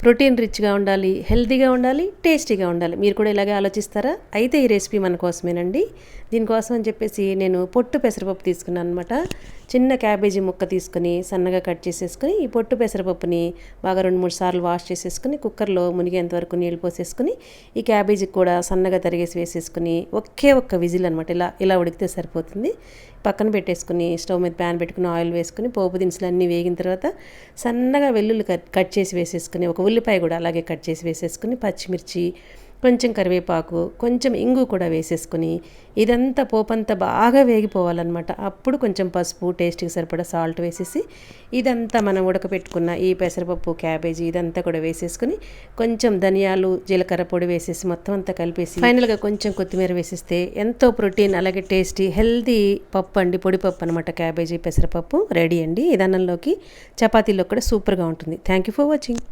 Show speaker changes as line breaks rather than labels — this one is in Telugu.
ప్రోటీన్ రిచ్గా ఉండాలి, హెల్తీగా ఉండాలి, టేస్టీగా ఉండాలి. మీరు కూడా ఇలాగే ఆలోచిస్తారా? అయితే ఈ రెసిపీ మన కోసమేనండి. దీనికోసం అని చెప్పేసి నేను పొట్టు పెసరపప్పు తీసుకున్నాను అనమాట. చిన్న క్యాబేజీ ముక్క తీసుకుని సన్నగా కట్ చేసేసుకుని ఈ పొట్టు పెసరపప్పుని బాగా 2-3 సార్లు వాష్ చేసేసుకుని కుక్కర్లో మునిగేంత వరకు నీళ్ళు పోసేసుకుని ఈ క్యాబేజీకి కూడా సన్నగా తరిగేసి వేసేసుకుని ఒక్క విజిల్ అనమాట. ఇలా ఉడికితే సరిపోతుంది. పక్కన పెట్టేసుకుని స్టవ్ మీద ప్యాన్ పెట్టుకుని ఆయిల్ వేసుకుని పోపు దినుసులు అన్నీ వేగిన తర్వాత సన్నగా వెల్లుల్లి కట్ చేసి వేసేసుకుని ఒక ఉల్లిపాయ కూడా అలాగే కట్ చేసి వేసేసుకుని పచ్చిమిర్చి, కొంచెం కరివేపాకు, కొంచెం ఇంగు కూడా వేసేసుకుని ఇదంతా పోపంతా బాగా వేగిపోవాలన్నమాట. అప్పుడు కొంచెం పసుపు, టేస్ట్కి సరిపడా సాల్ట్ వేసేసి ఇదంతా మనం ఉడకపెట్టుకున్న ఈ పెసరపప్పు, క్యాబేజీ ఇదంతా కూడా వేసేసుకుని కొంచెం ధనియాలు, జీలకర్ర పొడి వేసేసి మొత్తం అంతా కలిపేసి ఫైనల్గా కొంచెం కొత్తిమీర వేసేస్తే ఎంతో ప్రోటీన్ అలాగే టేస్టీ హెల్తీ పప్పు అండి, పొడి పప్పు అనమాట. క్యాబేజీ పెసరపప్పు రెడీ అండి. ఇది అన్నంలోకి చపాతీలో కూడా సూపర్గా ఉంటుంది. Thank you for watching.